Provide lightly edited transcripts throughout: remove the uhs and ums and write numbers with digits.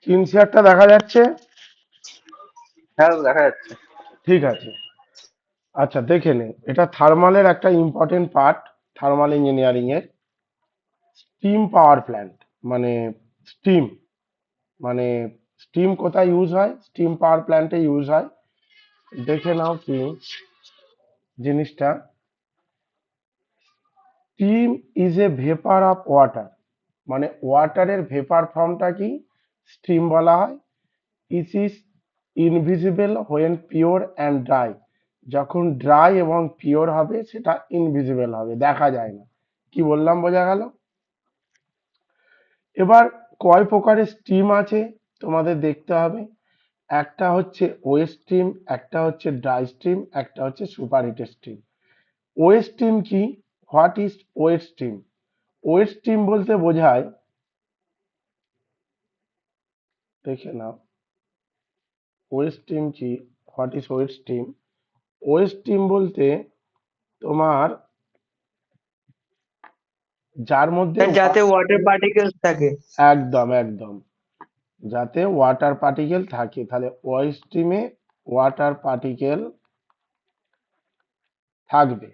Screen শেয়ারটা দেখা যাচ্ছে? হ্যাঁ দাদা, দেখা যাচ্ছে। ঠিক আছে। আচ্ছা দেখে নে, এটা থার্মালের একটা ইম্পর্টেন্ট পার্ট, থার্মাল ইঞ্জিনিয়ারিং এর। স্টিম পাওয়ার প্ল্যান্ট মানে স্টিম, মানে স্টিম কোথায় ইউজ হয়? স্টিম পাওয়ার প্ল্যান্টে ইউজ হয়। দেখে নাও কি জিনিসটা। Steam is a vapour of water, মানে ওয়াটারের ভেপার ফর্মটা কি স্টিম বলা হয়। It is invisible when pure and dry, যখন ড্রাই এবং পিওর হবে সেটা ইনভিজিবল হবে, দেখা যায় না। কি বললাম, বোঝা গেল? এবার কয় প্রকারের স্টিম আছে তোমাদের দেখতে হবে। একটা হচ্ছে ওয়েট স্টিম, একটা হচ্ছে ড্রাই স্টিম, একটা হচ্ছে সুপারহিটেড স্টিম। ওয়েট স্টিম কি? What is wet steam? Wet steam বলতে বোঝায়, দেখে নাও ওয়েট স্টিম কি, what is wet steam. Wet steam বলতে তোমার যার মধ্যে যাতে ওয়াটার পার্টিকেলস থাকে। একদম একদম, যাতে ওয়াটার পার্টিকেল থাকে, তাহলে ওয়েট স্টিমে ওয়াটার পার্টিকেল থাকবে,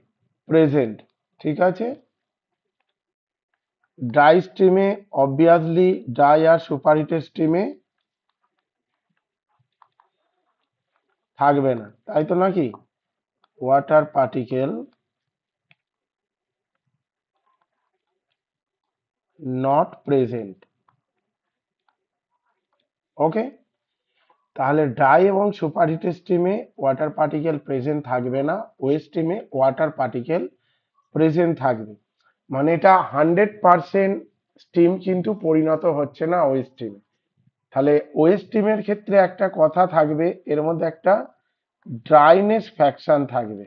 প্রেজেন্ট। ঠিক আছে। ড্রাই স্টিমে অবভিয়াসলি ড্রাই আর সুপারহিটেড স্টিমে থাকবে না, তাই তো নাকি? Water particle not present. Okay, তাহলে ড্রাই এবং সুপারহিটেড স্টিমে ওয়াটার পার্টিকেল প্রেজেন্ট থাকবে না, ওয়েট স্টিমে ওয়াটার পার্টিকেল প্রেজেন্ট থাকবে। মানে এটা 100% স্টিম কিন্তু পরিণত হচ্ছে না ওয়েট স্টিমে। তাহলে ওয়েট স্টিমের ক্ষেত্রে একটা কথা থাকবে, এর মধ্যে একটা ড্রাইনেস ফ্যাকশন থাকবে,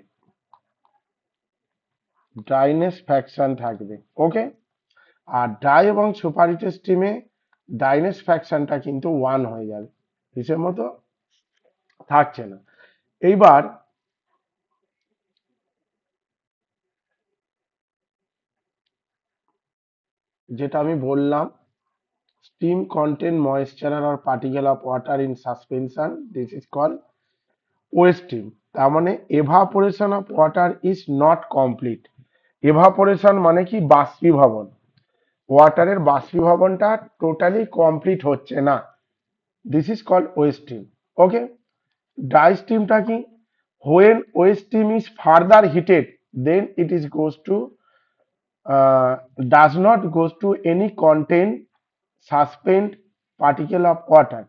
ড্রাইনেস ফ্যাকশন থাকবে। ওকে, আর ড্রাই এবং সুপারহিটেড স্টিমে ড্রাইনেস ফ্যাকশনটা কিন্তু 1 হয়ে যাবে, হিসেব মতো থাকছে না। এইবার যেটা আমি বললাম, steam contain moisture or particle of water in suspension, this is called waste steam। তার মানে evaporation of water is not complete। evaporation মানে কি? বাষ্পীভবন। ওয়াটারের বাষ্পীভবনটা টোটালি কমপ্লিট হচ্ছে না, this is called wet steam. Okay, dry স্টিমটা কি? When wet steam is further heated then it is goes to does not goes to any contain suspend particle of water।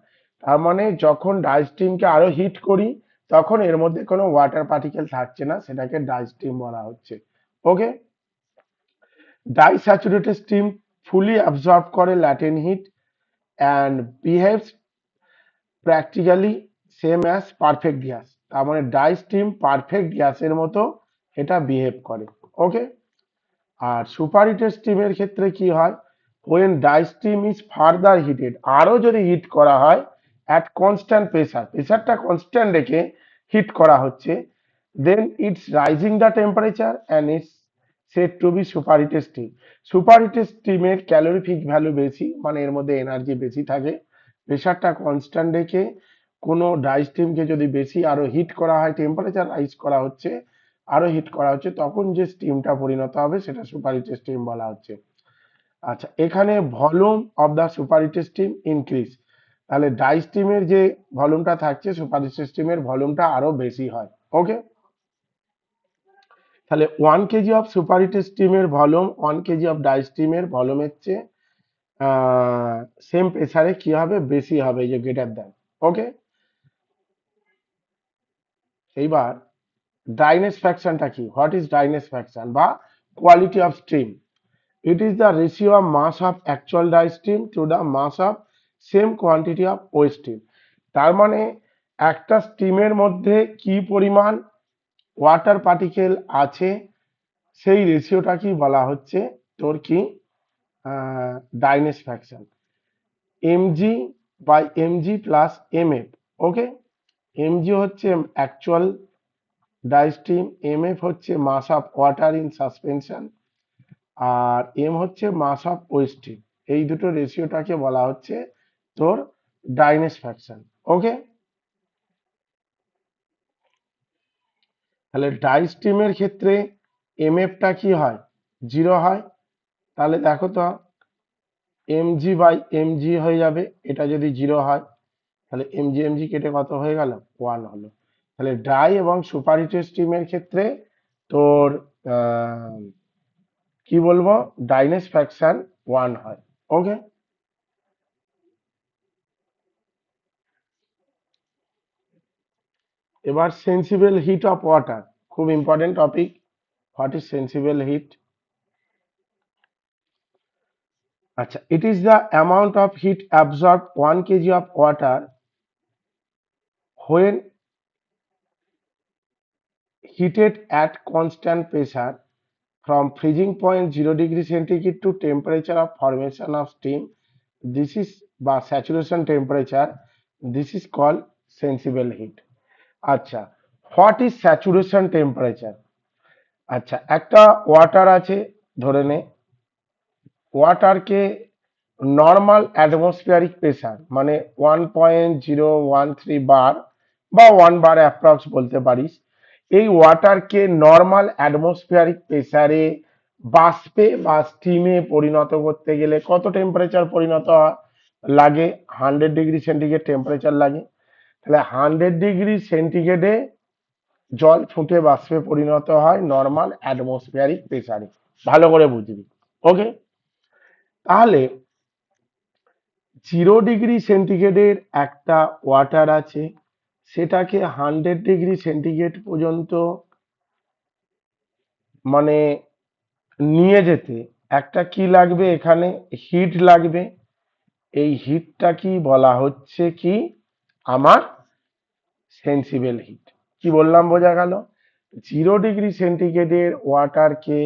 তার মানে যখন dry স্টিমকে আরো hit করি তখন এর মধ্যে কোনো ওয়াটার পার্টিকেল থাকছে না, সেটাকে ড্রাই স্টিম বলা হচ্ছে। ওকে, ডাই স্যাচুরেটেড স্টিম ফুলি অ্যাবজর্ব করে latent heat and behaves practically same as perfect gas. তার মানে ডাই স্টিম পারফেক্ট গ্যাসের মতো এটা বিহেভ করে। ওকে, আর সুপারহিটেড স্টিমের ক্ষেত্রে কি হয়? when dry steam is further heated, আরো যদি হিট করা হয় at constant pressure, প্রেসারটা কনস্ট্যান্ট রেখে হিট করা হচ্ছে, then it's rising the temperature and it's said to be superheated steam। Superheated স্টিমের ক্যালোরিফিক ভ্যালু বেশি, মানে এর মধ্যে এনার্জি বেশি থাকে। প্রেসারটা কনস্ট্যান্ট রেখে কোনো ড্রাই স্টিমকে যদি বেশি আরো হিট করা হয়, টেম্পারেচার রাইজ করা হচ্ছে, আরো হিট করা হচ্ছে, তখন যে স্টিমটা পরিণত হবে সেটা সুপারহিটেড স্টিম বলা হচ্ছে। আচ্ছা, এখানে volume of the superheated steam increase, তাহলে ড্রাই স্টিমের যে ভলিউমটা থাকছে সুপারহিটেড স্টিমের ভলিউমটা আরো বেশি হয়। ওকে, তাহলে 1 কেজি অফ সুপারহিটেড স্টিমের ভলিউম 1 কেজি অফ ড্রাই স্টিমের ভলিউমের চেয়ে সেম প্রেসারে কি হবে? বেশি হবে, যে গ্রেটার দেন। ওকে, এইবার ড্রাইনেস ফ্র্যাকশনটা কি? হোয়াট ইজ ড্রাইনেস ফ্র্যাকশন বা quality of steam? It is the ratio of mass of actual dry steam to the mass of same quantity of waste steam। তার মানে একটা স্টিমের মধ্যে কি পরিমাণ ওয়াটার পার্টিকেল আছে সেই রেশিওটা কি বলা হচ্ছে তোর কি dryness fraction, MG by MG plus MF. Okay, MG হচ্ছে অ্যাকচুয়াল ড্রাই স্টিম, এমএফ হচ্ছে mass of water in suspension, আর এম হচ্ছে মাস অফ ওয়েস্ট স্টিম। এই দুটো রেশিওটাকে বলা হচ্ছে তোর ডাইনেস ফ্র্যাকশন। ওকে, তাহলে ডাই স্ট্রিমের ক্ষেত্রে এমএফটা কি হয়, 0 হয়। তাহলে দেখো তো এমজি বাই এমজি হয়ে যাবে, এটা যদি 0 হয় তাহলে এমজি এমজি কেটে কত হয়ে গেল, 1 হলো। তাহলে ডাই এবং সুপারহিটেড স্ট্রিমের ক্ষেত্রে তোর আহ, কি বলবো, ডাইনেস ফ্র্যাকশন 1 হয়। ওকে, এবার সেন্সিবল হিট অফ ওয়াটার, খুব important topic. What is sensible heat? আচ্ছা, it is the amount of heat absorb 1 kg of water when heated at constant pressure from freezing point 0 degree centigrade to temperature of formation of steam. This is বা saturation temperature. This is called sensible heat. আচ্ছা, what is saturation temperature? আচ্ছা, একটা water আছে, ধরে নে ওয়াটারকে normal atmospheric pressure মানে 1.013 বার বা 1 বার approx বলতে পারিস, এই ওয়াটারকে নর্মাল অ্যাটমসফিয়ারিক প্রেসারে বাষ্পে বা স্টিমে পরিণত করতে গেলে কত টেম্পারেচার পরিণত লাগে? 100 ডিগ্রি সেন্টিগ্রেড টেম্পারেচার লাগে। তাহলে 100 ডিগ্রি সেন্টিগ্রেডে জল ফুটে বাষ্পে পরিণত হয় নর্মাল অ্যাটমসফিয়ারিক প্রেসারে, ভালো করে বুঝবি। ওকে, তাহলে 0 ডিগ্রি সেন্টিগ্রেডের একটা ওয়াটার আছে, সেটাকে 100 ডিগ্রি সেন্টিগ্রেড পর্যন্ত মানে নিয়ে যেতে একটা কি লাগবে, এখানে হিট লাগবে। এই হিটটা কি বলা হচ্ছে, কি আমার সেন্সিবল হিট। কি বললাম, বোঝা গেল? 0 ডিগ্রি সেন্টিগ্রেডের ওয়াটারকে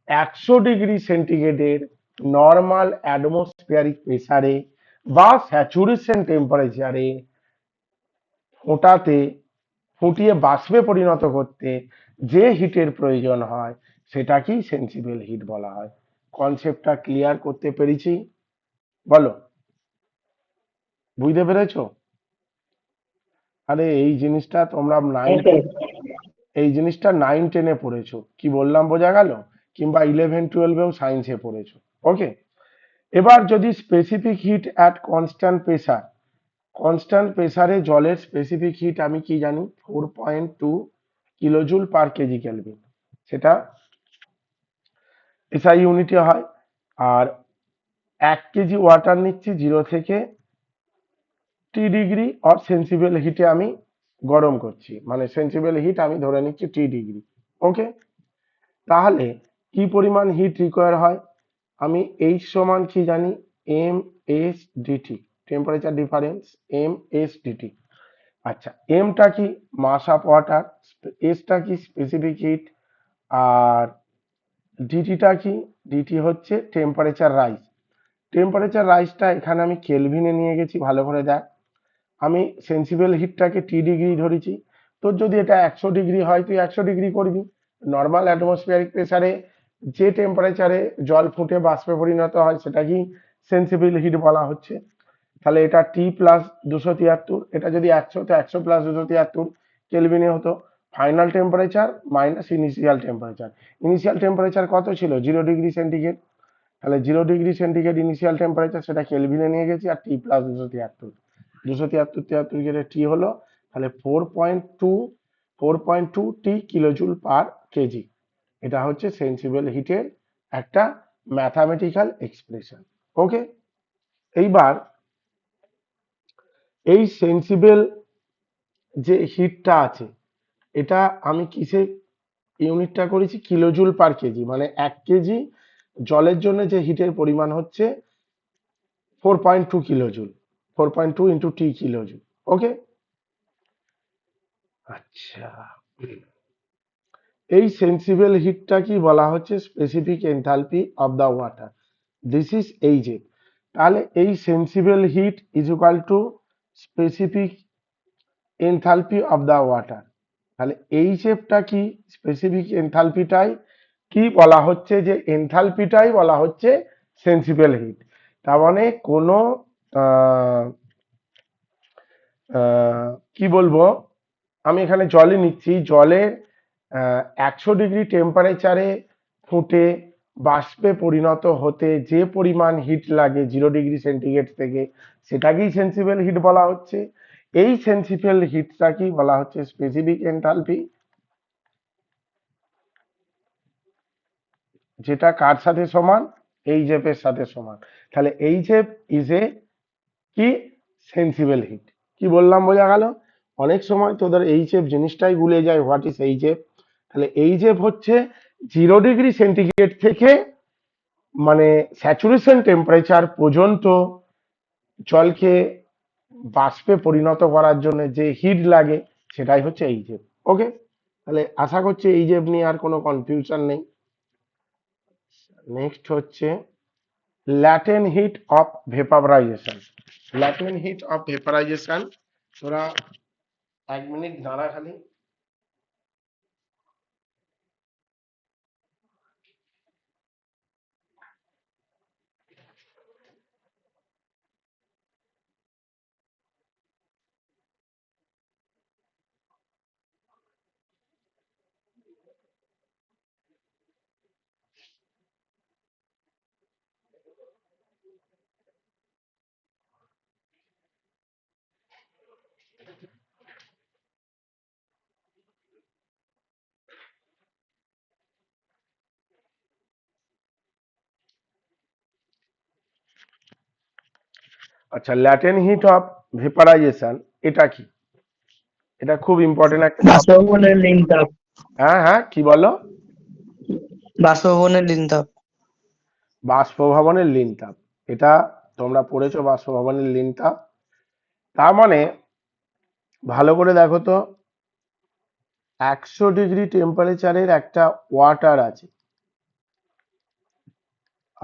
100 ডিগ্রি সেন্টিগ্রেডের নর্মাল অ্যাটমসফিয়ারিক প্রেসারে বা স্যাচুরেশন টেম্পারেচারে ফোটাতে, ফুটিয়ে বাষ্পে পরিণত করতে যে হিটের প্রয়োজন হয় সেটাকেই সেন্সিবল হিট বলা হয়। কনসেপ্টটা ক্লিয়ার করতে পেরেছি? বলো, বুঝতে পেরেছো? আরে এই জিনিসটা তোমরা হ্যাঁ স্যার। এই জিনিসটা 9-10-এ পড়েছো, কি বললাম বোঝা গেল? কিংবা 11-12-এও সায়েন্সে পড়েছো। ওকে, এবার যদি specific hit at constant pressure, constant প্রেসারে জলের স্পেসিফিক হিট আমি কি জানি, 4.2 কিলোজুল পার কেজি কেলভিন, সেটা এসআই ইউনিটে হয়। আর 1 কেজি ওয়াটার নিচ্ছি 0 থেকে T ডিগ্রি অর সেন্সিবল হিটে আমি গরম করছি, মানে সেন্সিবল হিট আমি ধরে নিচ্ছি T ডিগ্রি। ওকে, তাহলে কি পরিমাণ হিট রিকোয়ার হয়? আমি এইচ সমান কি জানি, M S DT, temperature difference, M S DT. আচ্ছা, এমটা কি, মাস অফ ওয়াটার, এসটা কি স্পেসিফিক হিট, আর ডিটিটা কি, ডিটি হচ্ছে টেম্পারেচার রাইজ। টেম্পারেচার রাইজটা এখানে আমি কেলভিনে নিয়ে গেছি, ভালো করে দেখ। আমি সেন্সিবল হিটটাকে T ডিগ্রি ধরেছি, তোর যদি এটা 100 ডিগ্রি হয় তুই 100 ডিগ্রি করবি। নর্মাল অ্যাটমসফিয়ারিক প্রেসারে যে টেম্পারেচারে জল ফুটে বাষ্পে পরিণত হয় সেটাকেই সেন্সিবল হিট বলা হচ্ছে। তাহলে এটা T+273, এটা যদি 100 তো 100+273 কেলভিনে হতো। Final temperature minus initial temperature, initial temperature কত ছিল, 0 ডিগ্রি সেন্টিগ্রেড। তাহলে 0 ডিগ্রি সেন্টিগ্রেড ইনিশিয়াল টেম্পারেচার, সেটা কেলভিনে নিয়ে গেছি, আর T+273, 273 কেটে টি হলো, তাহলে 4.2 কিলোজুল পার কেজি। এটা হচ্ছে সেন্সিবল হিটের একটা ম্যাথামেটিক্যাল এক্সপ্রেশন। ওকে, এইবার এই সেন্সিবল যে হিটটা আছে, এটা আমি কিসে ইউনিটটা করেছি, কিলোজুল পার কেজি, মানে 1 কেজি জলের জন্য যে হিটের পরিমাণ হচ্ছে 4.2 kilojoule, 4.2 into T kilojoule. Okay, আচ্ছা, এই সেন্সিবল হিটটা কি বলা হচ্ছে, specific enthalpy of the water, this is H. তাহলে এই sensible hit is equal two specific enthalpy of the water. তাহলে এইচএফটা কি, স্পেসিফিক এনথালপিটাই কি বলা হচ্ছে, যে এনথালপিটাই বলা হচ্ছে সেন্সিবল হিট। তার মানে কোনো কি বলবো, আমি এখানে জলে নিচ্ছি, জলে 100 ডিগ্রি টেম্পারেচারে ফুটে বাষ্পে পরিণত হতে যে পরিমাণ হিট লাগে 0 ডিগ্রি সেন্টিগ্রেড থেকে, সেটাকেই সেন্সিবল হিট বলা হচ্ছে। এই সেন্সিবল হিটটাকেই বলা হচ্ছে স্পেসিফিক এনথালপি, যেটা কার সাথে সমান, এইচএফ এর সাথে সমান। তাহলে এইচএফ ইজ এ কি, সেন্সিবল হিট। কি বললাম বোঝা গেল? অনেক সময় তোদের এইচএফ জিনিসটাই ভুলে যায়, হোয়াট ইজ এইচএফ। তাহলে এইচএফ হচ্ছে 0 ডিগ্রি সেন্টিগ্রেড থেকে মানে স্যাচুরেশন টেম্পারেচার পর্যন্ত জলকে বাষ্পে পরিণত করার জন্য যে হিট লাগে সেটাই হচ্ছে এইচএফ। ওকে, তাহলে আশা করছি এইচএফ নিয়ে আর কোনো কনফিউশন নেই। নেক্সট হচ্ছে latent heat of vaporisation. Latent heat of vaporisation, তোরা 1 মিনিট দাঁড়া খালি। আচ্ছা, ল্যাটেন হিট অফ ভেপারাইজেশন এটা কি? এটা খুব ইম্পর্টেন্ট একটা topic। বাষ্পভবনের লিনতাপ। হ্যাঁ হ্যাঁ, কি বলো? বাষ্পভবনের লিনতাপ। বাষ্পভবনের লিন তাপ, এটা তোমরা পড়েছো বাষ্পভবনের লিন তাপ। তার মানে ভালো করে দেখো তো, 100 ডিগ্রি টেম্পারেচারের একটা ওয়াটার আছে,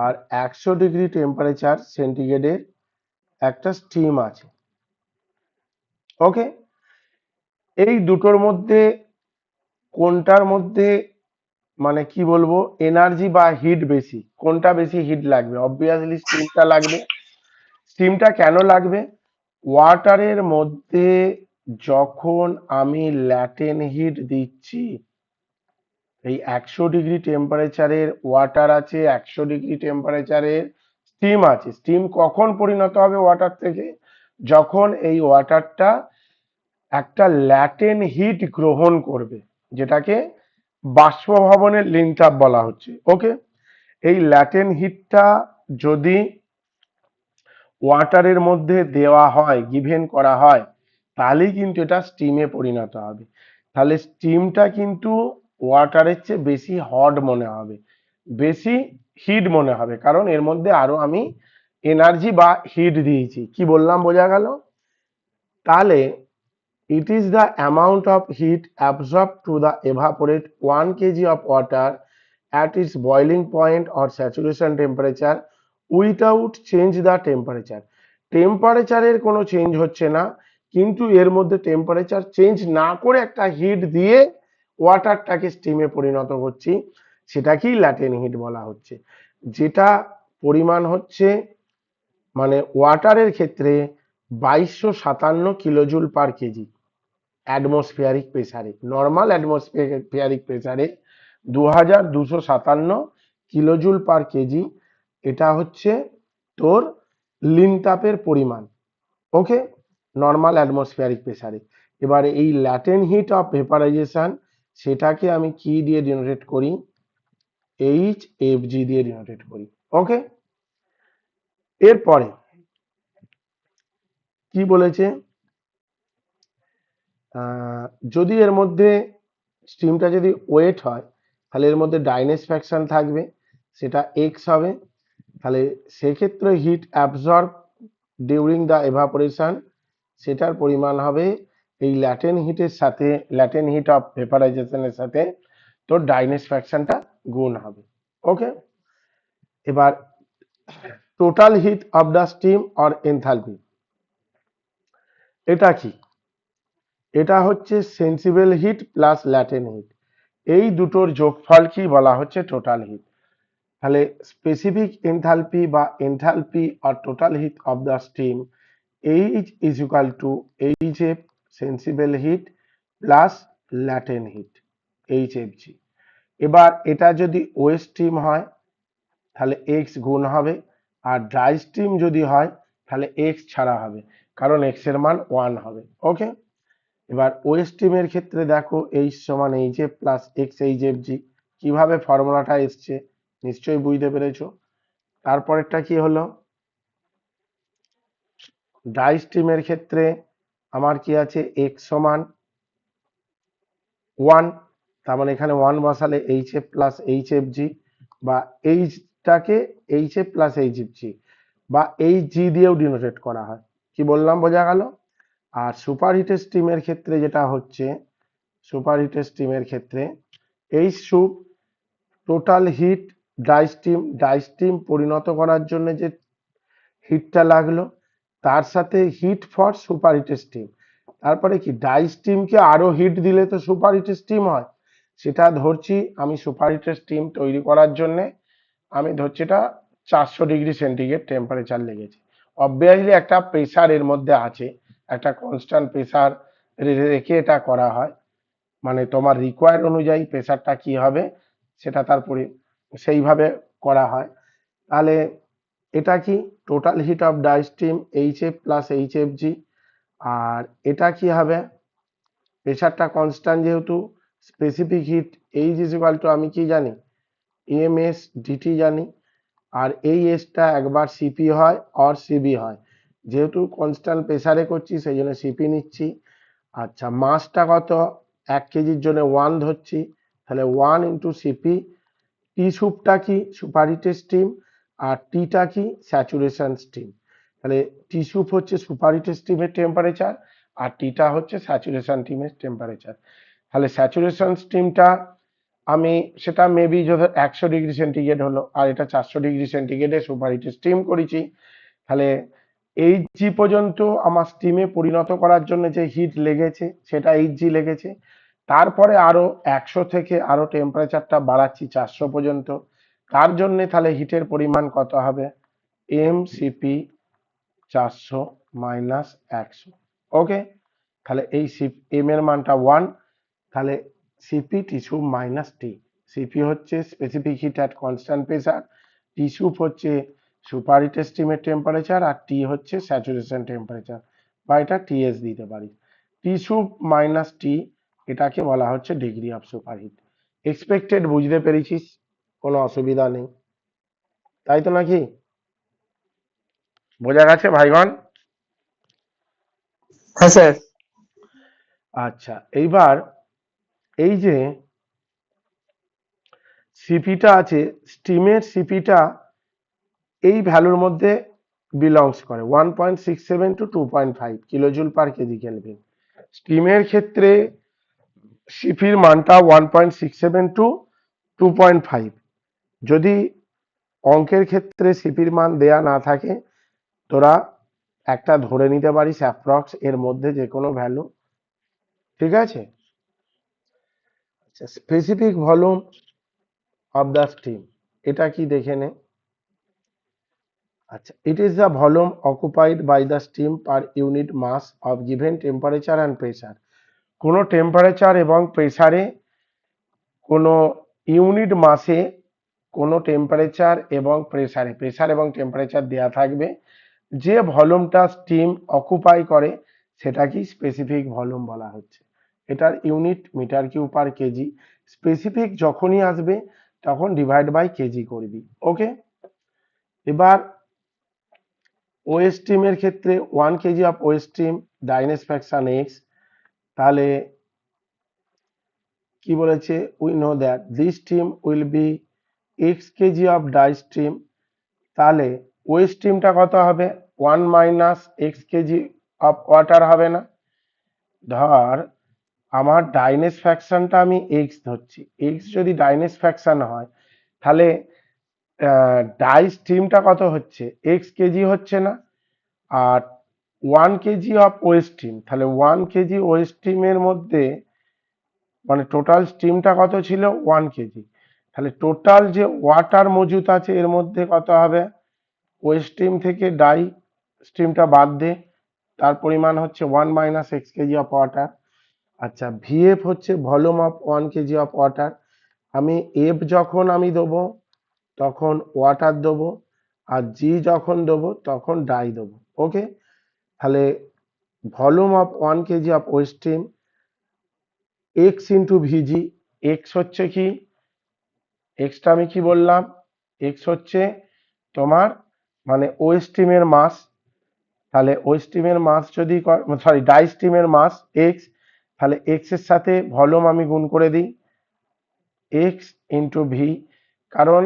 আর 100 ডিগ্রি টেম্পারেচার সেন্টিগ্রেডের একটা স্টিম আছে। ওকে, এই দুটোর মধ্যে কোনটার মধ্যে মানে কি বলবো এনার্জি বা হিট বেশি, কোনটা বেশি হিট লাগবে? অবভিয়াসলি স্টিমটা লাগবে। স্টিমটা কেন লাগবে? ওয়াটারের মধ্যে যখন আমি ল্যাটেন হিট দিচ্ছি, এই 100 ডিগ্রি টেম্পারেচারের ওয়াটার আছে, 100 ডিগ্রি টেম্পারেচারের স্টিম আছে। স্টিম কখন পরিণত হবে ওয়াটার থেকে? যখন এই ওয়াটারটা একটা ল্যাটেন হিট গ্রহণ করবে, যেটাকে বাষ্পভবনের লিনচাপ বলা হচ্ছে। ওকে, এই ল্যাটেন হিটটা যদি ওয়াটারের মধ্যে দেওয়া হয়, গিভেন করা হয়, তাহলেই কিন্তু এটা স্টিমে পরিণত হবে। তাহলে স্টিমটা কিন্তু ওয়াটারের চেয়ে বেশি হট মনে হবে, বেশি হিট মনে হবে, কারণ এর মধ্যে আরো আমি এনার্জি বা হিট দিয়েছি। কি বললাম বোঝা গেল? তাহলে it is the amount of heat absorbed to the evaporate 1 kg of water at its boiling point or saturation temperature without change the temperature. টেম্পারেচারের কোনো চেঞ্জ হচ্ছে না, কিন্তু এর মধ্যে টেম্পারেচার চেঞ্জ না করে একটা হিট দিয়ে ওয়াটারটাকে স্টিমে পরিণত করছি, সেটাকেই ল্যাটেন হিট বলা হচ্ছে। যেটা পরিমাণ হচ্ছে মানে ওয়াটারের ক্ষেত্রে 2257 কিলোজুল পার কেজি অ্যাটমসফিয়ারিক প্রেসারে, নর্মাল অ্যাটমসফিয়ারিক প্রেসারে 2257 কিলোজুল পার কেজি, এটা হচ্ছে তোর লিন তাপের পরিমাণ। ওকে, নর্মাল অ্যাটমসফিয়ারিক প্রেসারে। এবারে এই ল্যাটেন হিট অফ ভেপারাইজেশন, সেটাকে আমি কি দিয়ে ডিনোটেট করি? HFG দিয়ে ডিনোটেট করি। ওকে, এরপরে কি বলেছে, যদি এর মধ্যে স্টিমটা যদি ওয়েট হয়, তাহলে এর মধ্যে ডাইনেস ফ্র্যাকশন থাকবে, সেটা এক্স হবে। তাহলে সেক্ষেত্রে heat absorb during the evaporation, সেটার পরিমাণ হবে এই ল্যাটেন হিটের সাথে, ল্যাটেন হিট অফ ভেপারাইজেশনের সাথে তোর ডাইনেস ফ্র্যাকশনটা গুণ হবে। ওকে, এবার total heat of the steam or enthalpy, এটা কি? এটা হচ্ছে sensible heat plus latent heat, এই দুটোর যোগফল কি বলা হচ্ছে টোটাল হিট। তাহলে স্পেসিফিক এনথালপি বা এনথালপি আর total heat of the steam, H is equal to HF sensible heat plus latent heat HFG। এবার এটা যদি ওয়েট স্টিম হয় তাহলে x গুণ হবে, আর ড্রাই স্টিম যদি হয় তাহলে x ছাড়া হবে, কারণ x এর মান 1 হবে। ওকে, এবার ওয়েট স্টিমের ক্ষেত্রে দেখো H সমান HF প্লাস x HFG, কিভাবে ফর্মুলাটা এসছে নিশ্চয়ই বুঝতে পেরেছো। তারপরেরটা কি হলো, ড্রাই স্টিমের ক্ষেত্রে আমার কি আছে, x সমান 1, তার মানে এখানে 1 বসালে HF প্লাস HFG, বা এইচটাকে HF প্লাস HFG বা HG দিয়েও ডিনোটেট করা হয়। কি বললাম বোঝা গেল। আর সুপার হিটেড স্টিমের ক্ষেত্রে যেটা হচ্ছে, সুপার হিটেড স্টিমের ক্ষেত্রে H সুপ টোটাল হিট ড্রাই স্টিম পরিণত করার জন্য যে হিটটা লাগলো, তার সাথে heat for super heated steam. তারপরে কি ড্রাই স্টিমকে আরো হিট দিলে তো সুপার হিটেড স্টিম হয়, সেটা ধরছি আমি সুপার হিটেড স্টিম তৈরি করার জন্য আমি ধরছি এটা 400°C টেম্পারেচার লেগেছে। অবভিয়াসলি একটা প্রেসার এর মধ্যে আছে, একটা কনস্ট্যান্ট প্রেসার রেখে এটা করা হয়, মানে তোমার রিকোয়ার অনুযায়ী প্রেসারটা কি হবে সেটা তারপরে সেইভাবে করা হয়। তাহলে এটা কি total heat of dry steam HF plus HFG, আর এটা কি হবে, প্রেসারটা কনস্ট্যান্ট যেহেতু, specific heat H is equal to আমি কি জানি EMS DT জানি, আর এই এসটা একবার সিপি হয় আর সিবি হয়, যেহেতু কনস্ট্যান্ট প্রেসারে করছি সেই জন্য সিপি নিচ্ছি। আচ্ছা, মাসটা কত, 1 কেজির জন্য 1 ধরছি, তাহলে 1 ইন্টু সিপি। টি সুপটা কি সুপার হিটেড স্টিম, আর টিটা কি স্যাচুরেশন স্টিম। তাহলে টি সুপ হচ্ছে সুপার হিটেড স্টিমের টেম্পারেচার, আর টিটা হচ্ছে স্যাচুরেশন স্টিমের টেম্পারেচার। তাহলে স্যাচুরেশন স্টিমটা আমি সেটা মেবি যদি 100°C হলো, আর এটা 400°C সুপার হিটেড স্টিম করেছি, তাহলে HG পর্যন্ত আমার স্টিমে পরিণত করার জন্য যে হিট লেগেছে সেটা HG লেগেছে। তারপরে আরো 100 থেকে আরো টেম্পারেচারটা বাড়াচ্ছি 400 পর্যন্ত, তার জন্য তাহলে হিটের পরিমাণ কত হবে, MCP 400 মাইনাস 100। ওকে, তাহলে এই এম এর মানটা 1, তাহলে সিপি টি সুপ মাইনাস টি। সিপি হচ্ছে specific hit at constant pressure, T soup হচ্ছে সুপার হিটেড স্টিমের টেম্পারেচার, আর টি হচ্ছে স্যাচুরেশন টেম্পারেচার, বা এটা টিএস দিতে পারি। টি সুপ মাইনাস টি, এটাকে বলা হচ্ছে ডিগ্রি অফ সুপারহিট। এক্সপেক্টেড বুঝতে পেরেছিস, কোনো অসুবিধা নেই, তাই তো নাকি? বোঝা গেছে ভাইগণ? হ্যাঁ স্যার। আচ্ছা, এইবার এই যে সিপিটা আছে, স্টিমের সিপিটা এই ভ্যালুর মধ্যে বিলংস করে 1.67 to 2.5 kilojoule per kg kelvin. স্টিমের ক্ষেত্রে সিপির মানটা 1.67 টু 2.5। যদি অঙ্কের ক্ষেত্রে সিপির মান দেয়া না থাকে, তোরা একটা ধরে নিতে পারিস অ্যাপ্রক্স এর মধ্যে যে কোনো ভ্যালু, ঠিক আছে? আচ্ছা, specific volume of the steam, এটা কি দেখে নে। আচ্ছা, it is the volume occupied by the steam per unit mass of given temperature and pressure। কোনো টেম্পারেচার এবং প্রেসারে, কোনো ইউনিট মাসে, কোনো টেম্পারেচার এবং প্রেসার এবং টেম্পারেচার দেয়া থাকবে, যে ভলিউমটা স্টিম অকুপাই করে সেটা কি স্পেসিফিক ভলিউম বলা হচ্ছে। এটার unit metre cube per KG, specific যখনই আসবে তখন ডিভাইড বাই কেজি করবি। ওকে, এবার ওয়েস্ট স্টিমের ক্ষেত্রে 1 KG of West steam dryness fraction X, তাহলে কি বলেছে, we know that this steam will be X kg of dry steam, তাহলে ওয়েস্ট স্টিমটা কত হবে, 1 minus X kg of water হবে না। ধর আমার ডাইনেস ফ্র্যাকশনটা আমি এক্স ধরছি, এক্স যদি ডাইনেস ফ্র্যাকশন হয় তাহলে ডাই স্টিমটা কত হচ্ছে, এক্স কেজি হচ্ছে না, আর 1 কেজি অফ ওয়েস্ট স্টিম, তাহলে 1 কেজি ওয়েস্ট স্টিমের মধ্যে মানে টোটাল স্টিমটা কত ছিল 1 কেজি, তাহলে টোটাল যে ওয়াটার মজুত আছে এর মধ্যে কত হবে, ওয়েস্ট স্টিম থেকে ডাই স্টিমটা বাদ দে, তার পরিমাণ হচ্ছে 1 - x kg অফ ওয়াটার। আচ্ছা, ভিএফ হচ্ছে volume of 1 kg of water. আমি এফ যখন আমি দেবো তখন ওয়াটার দেবো, আর জি যখন দেবো তখন ডাই দেবো। ওকে, তাহলে volume of 1 kg of West steam x into ভিজি। এক্স হচ্ছে কি, এক্সটা আমি কি বললাম, এক্স হচ্ছে তোমার মানে ওয়েস্ট স্টিমের মাস। তাহলে ওয়েস্ট স্টিমের মাস যদি সরি ডাই স্টিমের মাস এক্স, তাহলে এক্স এর সাথে ভলিউম আমি গুণ করে দিই এক্স ইন্টু ভি। কারণ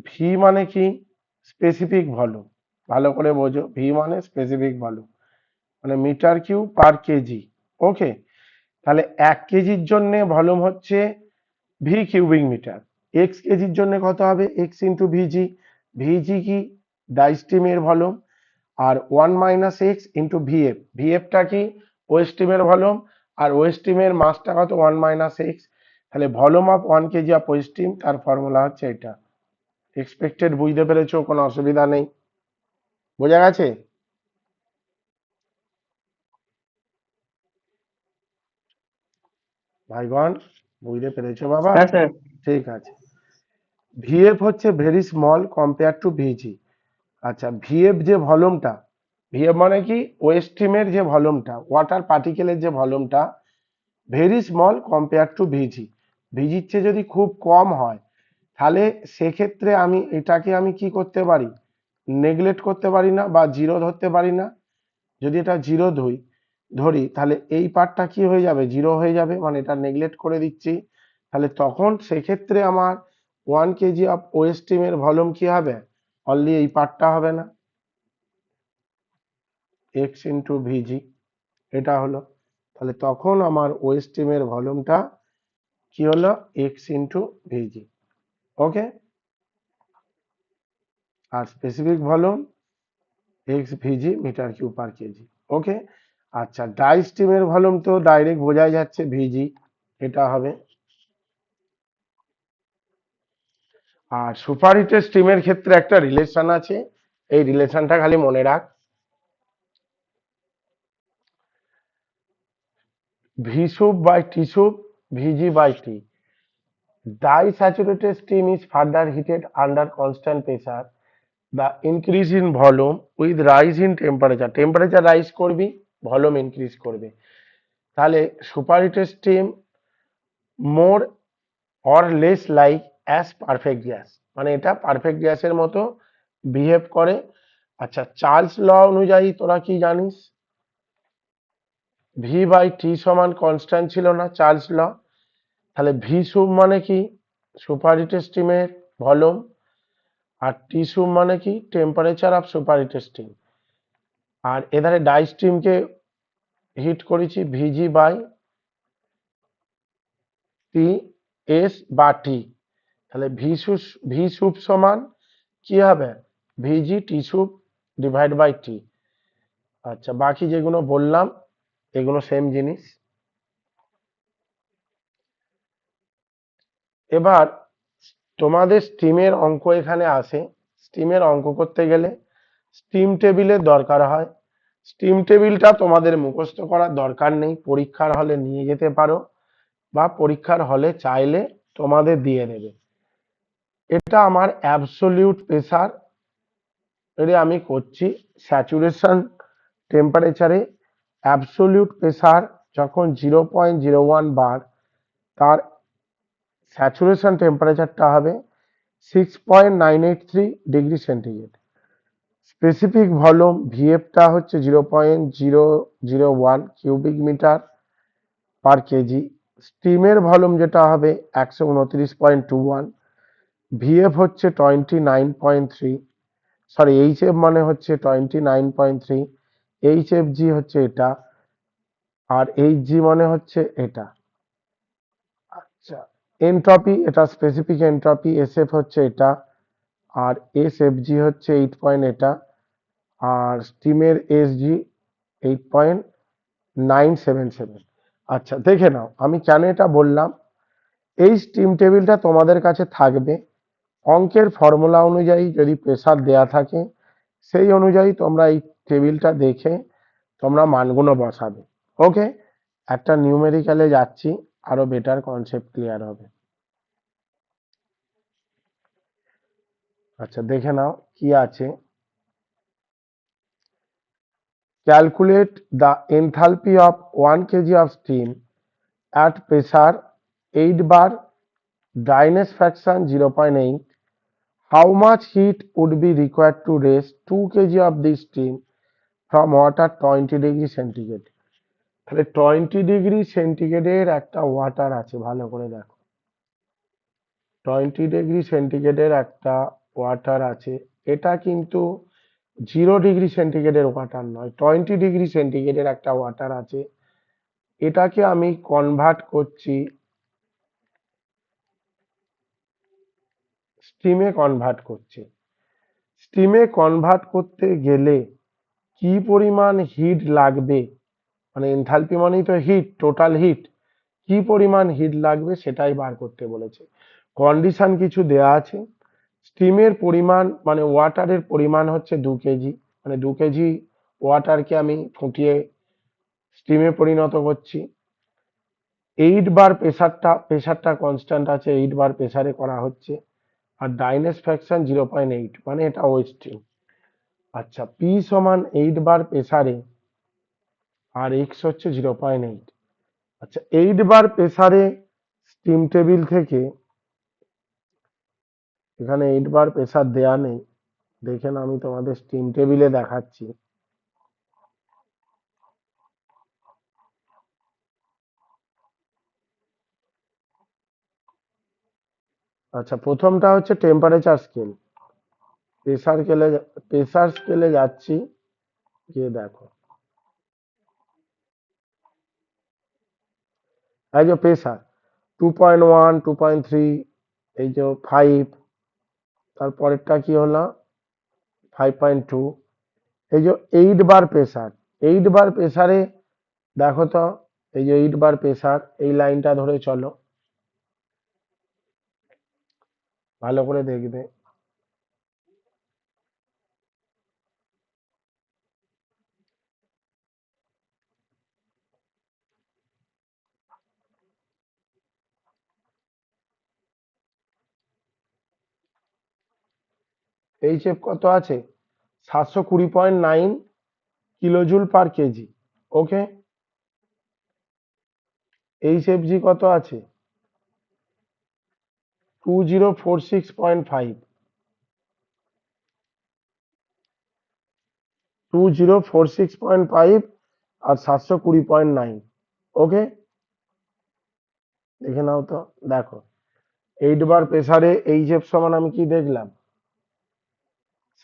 ভি মানে কি, স্পেসিফিক ভলিউম। ভালো করে বোঝো, ভি মানে স্পেসিফিক ভলিউম, মানে মিটার কিউব পার কেজি। ওকে, তাহলে 1 কেজির জন্য ভলিউম হচ্ছে ভি কিউবিক মিটার। এক্স কেজির জন্য কত হবে, এক্স ইন্টু ভিজি। ভিজি কি, ডাইস্টিমের ভলিউম। আর 1 - x ইন্টু ভিএফ। ভিএফটা কি, ওয়েস্ট স্টিমের ভলিউম। আর ওয়েস্ট স্টিমের মাসটা কত, 1 - x। তাহলে volume of 1 kg of West steam, তার ফর্মুলা হচ্ছে এটা। এক্সপেক্টেড বুঝতে পেরেছো, কোনো অসুবিধা নেই, বোঝা গেছে? ভাইগণ বুঝতে পেরেছো বাবা? হ্যাঁ স্যার। ঠিক আছে। ভিএফ হচ্ছে ভেরি স্মল কম্পেয়ার টু ভিজি। আচ্ছা, ভিএফ যে ভলিউমটা, ভিএফ মানে কি, ওয়েস্ট স্টিমের যে ভলিউমটা, ওয়াটার পার্টিকেলের যে ভলিউমটা ভেরি স্মল কম্পেয়ার টু ভিজি। ভিজির চেয়ে যদি খুব কম হয়, তাহলে সেক্ষেত্রে আমি এটাকে আমি কি করতে পারি, নেগলেক্ট করতে পারি না বা জিরো ধরতে পারি না। যদি এটা জিরো ধরি তাহলে এই পার্টটা কি হয়ে যাবে, জিরো হয়ে যাবে, মানে এটা নেগলেক্ট করে দিচ্ছি। তাহলে তখন সেক্ষেত্রে আমার 1 kg অফ ওয়েস্ট স্টিমের ভলিউম কি হবে, অনলি এই পার্টটা হবে না, এক্স ইন্টু ভিজি, এটা হলো। তাহলে তখন আমার ওয়েস্ট স্টিমের ভলিউমটা কি হলো, এক্স ইন্টু ভিজি। ওকে, আর স্পেসিফিক ভলিউম এক্স ভিজি মিটার কিউব পার কেজি। ওকে, আচ্ছা, ডাই স্টিমের ভলিউম তো ডাইরেক্ট বোঝাই যাচ্ছে, ভিজি, এটা হবে। আর সুপারহিটেড স্টিমের ক্ষেত্রে একটা রিলেশন আছে, এই রিলেশনটা খালি মনে রাখ। V sup by T sup, VG by T. Disaturated steam is further heated under constant pressure. The increase in volume with rise in temperature. Temperature rise করবি, volume increase করবে। তাহলে superheated steam more or less like as perfect gas, মানে এটা perfect গ্যাসের মতো behave করে। আচ্ছা, Charles ল অনুযায়ী তোরা কি জানিস, ভি বাই টি সমান কনস্ট্যান্ট ছিল না, চার্লস ল। তাহলে ভি সুপ মানে কি, সুপারহিটেড স্টিমের ভলিউম, আর টি সুপ মানে কি, টেম্পারেচার অফ সুপারহিটেড স্টিম। আর এধারে ডাই স্টিমকে হিট করেছি ভিজি বাই টি এস বা টি। তাহলে ভি সুপ সমান কি হবে, ভিজি টি সুপ ডিভাইড বাই টি। আচ্ছা, বাকি যেগুলো বললাম এগুলো সেম জিনিস। এবার তোমাদের স্টিমের অঙ্ক এখানে আসে। স্টিমের অঙ্ক করতে গেলে স্টিম টেবিলের দরকার হয়। স্টিম টেবিলটা তোমাদের মুখস্থ করার দরকার নেই, পরীক্ষার হলে নিয়ে যেতে পারো বা পরীক্ষার হলে চাইলে তোমাদের দিয়ে দেবে। এটা আমার অ্যাবসোলিউট প্রেসার, এটা আমি করছি স্যাচুরেশন টেম্পারেচারে। অ্যাবসোলিউট প্রেসার যখন 0.01 বার, তার স্যাচুরেশন টেম্পারেচারটা হবে 6.983 ডিগ্রি সেন্টিগ্রেড। স্পেসিফিক ভলিউম ভিএফটা হচ্ছে 0.001 কিউবিক মিটার পার কেজি। স্টিমের ভলিউম যেটা হবে 129.21। ভিএফ হচ্ছে 29.3, সরি এইচএফ মানে হচ্ছে 29.3, এইচএফজি হচ্ছে এটা, আর এইচজি মানে হচ্ছে এটা। আচ্ছা, এনট্রপি, এটা স্পেসিফিক এনট্রপি, এসএফ হচ্ছে এটা, আর এসএফজি হচ্ছে 8 এটা, আর স্টিমের এসজি 8.977। আচ্ছা, দেখে নাও আমি কেন এটা বললাম। এই স্টিম টেবিলটা তোমাদের কাছে থাকবে, অঙ্কের ফর্মুলা অনুযায়ী যদি প্রেসার দেয়া থাকে সেই অনুযায়ী তোমরা এই টেবিলটা দেখে তোমরা মানগুলো বসাবে। ওকে, একটা নিউমেরিক্যালে যাচ্ছি, আরো বেটার কনসেপ্ট ক্লিয়ার হবে। আচ্ছা দেখে নাও কি আছে। Calculate the enthalpy of 1 kg of steam at pressure 8 bar, dryness fraction 0.8. How much heat would be required to raise 2 kg of this steam from water 20 degree centigrade? তাহলে 20 degree সেন্টিগ্রেডের একটা water আছে, ভালো করে দেখো। 20 ডিগ্রি সেন্টিগ্রেডের একটা water আছে, এটা কিন্তু 0 ডিগ্রি সেন্টিগ্রেডের ওয়াটার নয়, 20 ডিগ্রি সেন্টিগ্রেডের একটা ওয়াটার আছে। এটাকে আমি কনভার্ট করছি স্টিমে, কনভার্ট করছি। স্টিমে কনভার্ট করতে গেলে কি পরিমাণ হিট লাগবে, মানে এনথালপি মানেই তো হিট, টোটাল হিট, কি পরিমাণ হিট লাগবে সেটাই বার করতে বলেছে। কন্ডিশন কিছু দেয়া আছে। স্টিমের পরিমাণ মানে ওয়াটারের পরিমাণ হচ্ছে 2 কেজি, মানে 2 কেজি ওয়াটারকে আমি ফুটিয়ে স্টিমে পরিণত করছি। 8 বার প্রেসারটা কনস্ট্যান্ট আছে, 8 বার প্রেসারে করা হচ্ছে। আর ডাইনেস ফ্র্যাকশন 0.8, মানে এটা ও স্টিম। আচ্ছা, পি সমান 8 বার প্রেসারে আর এক্স হচ্ছে 0.8। আচ্ছা, 8 বার প্রেসারে স্টিম টেবিল থেকে, এখানে 8 বার প্রেসার দেয়া নেই, দেখেন আমি তোমাদের স্টিম টেবিলে দেখাচ্ছি। আচ্ছা, প্রথমটা হচ্ছে টেম্পারেচার স্কেল। প্রেসার স্কেলে যাচ্ছি, গিয়ে দেখো এই যে প্রেসার 2.1, 2.3, এই যে 5, তারপরেরটা কি হলো 5.2, এই যে 8 বার প্রেসার। 8 বার প্রেসারে দেখো তো, এই যে 8 বার প্রেসার, এই লাইনটা ধরে চলো, ভালো করে দেখবে। এইচএফ কত আছে, 720.9 কিলোজুল পার কেজি। ওকে, এইচএফজি কত আছে, 2046.5, 2046.5 আর 720.9। ওকে, দেখে নাও তো, দেখো 8 বার প্রেসারে এইচএফ সমান আমি কি দেখলাম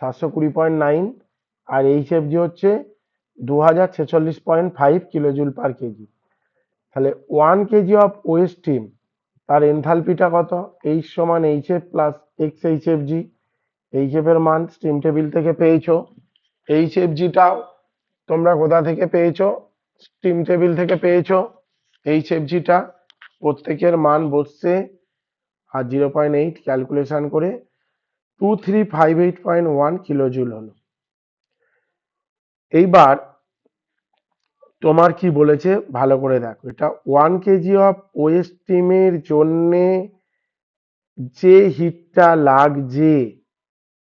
720.9, আর এইচএফজি হচ্ছে 2046.5 কিলোজুল পার কেজি। তাহলে 1 কেজি অফ ওয়েস্ট স্টিম, তার এনথালপিটা কত, এইচ সমান HF plus X HFG. HF এর মান স্টিম টেবিল থেকে পেয়েছো, এইচএফজিটাও তোমরা কোথা থেকে পেয়েছো, স্টিম টেবিল থেকে পেয়েছো। এইচএফজিটা প্রত্যেকের মান বসছে আর 0.8 ক্যালকুলেশন করে 2358.1 কিলোজুল হলো। এইবার তোমার কি বলেছে ভালো করে দেখো, এটা 1 কেজি অফ ওয়েস্ট স্টিমের জন্য যে হিটটা লাগছে